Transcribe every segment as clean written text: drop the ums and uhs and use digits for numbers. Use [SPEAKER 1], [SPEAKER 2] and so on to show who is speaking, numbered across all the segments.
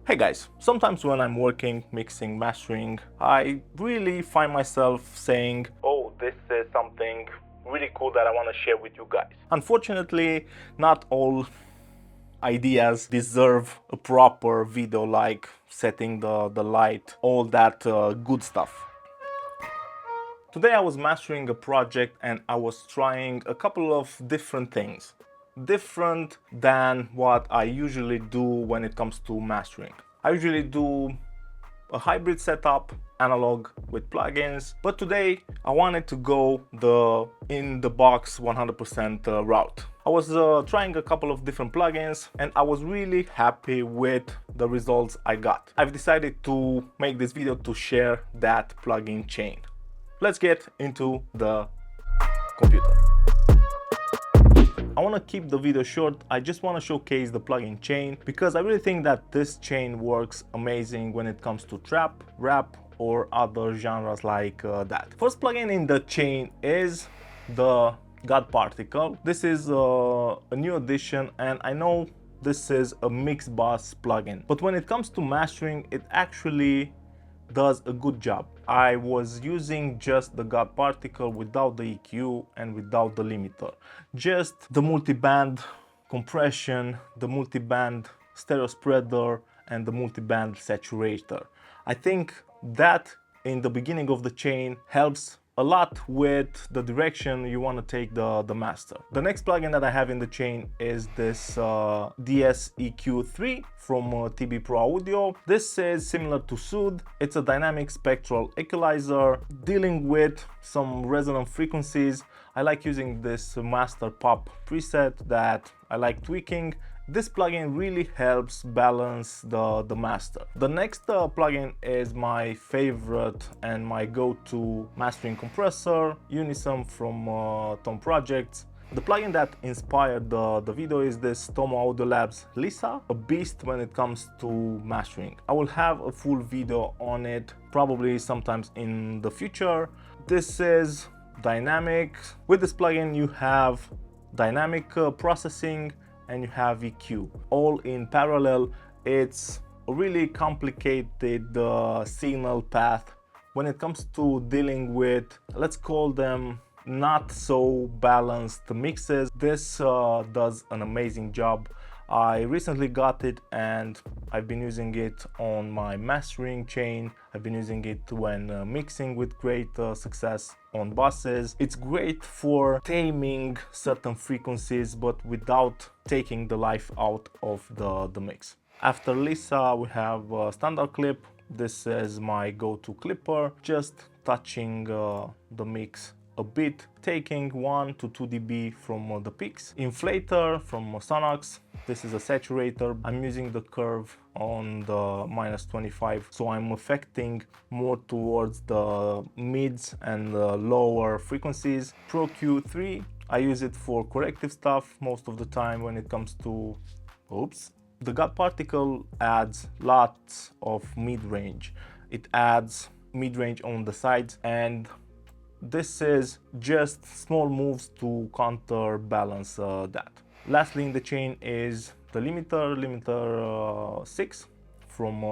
[SPEAKER 1] Hey guys, sometimes when I'm working, mixing, mastering, I really find myself saying, oh, this is something really cool that I want to share with you guys. Unfortunately, not all ideas deserve a proper video, like setting the light, all that good stuff. Today I was mastering a project and I was trying a couple of different things. Different than what I usually do when it comes to mastering. I usually do a hybrid setup, analog with plugins, but today I wanted to go the in the box 100% route. I was trying a couple of different plugins and I was really happy with the results I got. I've decided to make this video to share that plugin chain. Let's get into the computer. I want to keep the video short. I just want to showcase the plugin chain because I really think that this chain works amazing when it comes to trap, rap, or other genres like that. First plugin in the chain is the God Particle. This is a new addition and I know this is a mix bus plugin, but when it comes to mastering, it actually does a good job. I was using just the God Particle without the EQ and without the limiter. Just the multiband compression, the multiband stereo spreader, and the multiband saturator. I think that in the beginning of the chain helps a lot with the direction you want to take the master. The next plugin that I have in the chain is this DS-EQ3 from TB Pro Audio. This is similar to Soothe. It's a dynamic spectral equalizer dealing with some resonant frequencies. I like using this master pop preset that I like tweaking. This plugin really helps balance the master. The next plugin is my favorite and my go-to mastering compressor, Unison from Tom Projects. The plugin that inspired the video is this Tomo Audio Labs Lisa, a beast when it comes to mastering. I will have a full video on it probably sometimes in the future. This is dynamic. With this plugin you have dynamic processing and you have EQ all in parallel. It's a really complicated signal path when it comes to dealing with, let's call them, not so balanced mixes. This does an amazing job. I recently got it and I've been using it on my mastering chain. I've been using it when mixing with great success on buses. It's great for taming certain frequencies but without taking the life out of the mix. After Lisa we have standard clip. This is my go-to clipper, just touching the mix a bit, taking 1 to 2 dB from the peaks. Inflator from Sonox. This is a saturator. I'm using the curve on the -25, so I'm affecting more towards the mids and the lower frequencies. Pro Q3, I use it for corrective stuff most of the time when it comes to, oops. The God Particle adds lots of mid-range. It adds mid-range on the sides and this is just small moves to counterbalance that. Lastly in the chain is the limiter 6 from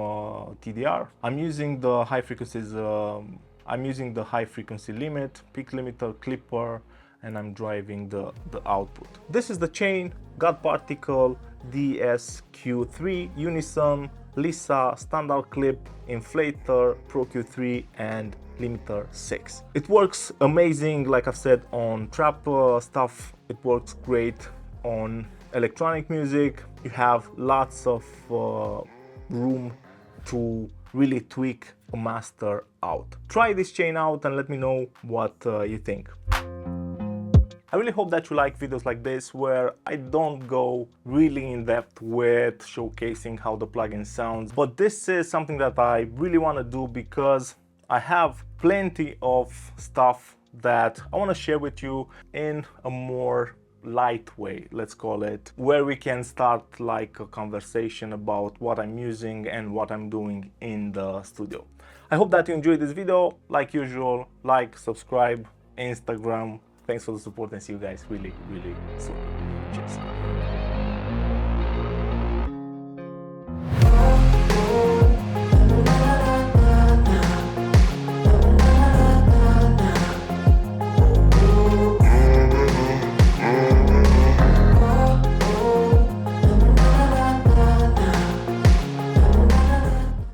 [SPEAKER 1] TDR. I'm using the high frequencies, I'm using the high frequency limit, peak limiter, clipper, and I'm driving the output. This is the chain: God Particle, DS-Q3, Unison, Lisa, standard clip, inflator, Pro Q3, and limiter 6. It works amazing, like I've said, on trap stuff. It works great on electronic music. You have lots of room to really tweak a master out. Try this chain out and let me know what you think. I really hope that you like videos like this where I don't go really in depth with showcasing how the plugin sounds, but this is something that I really want to do because I have plenty of stuff that I want to share with you in a more light way, let's call it, where we can start like a conversation about what I'm using and what I'm doing in the studio. I hope that you enjoyed this video. Like usual, like, subscribe, Instagram. Thanks for the support and see you guys really soon. Cheers.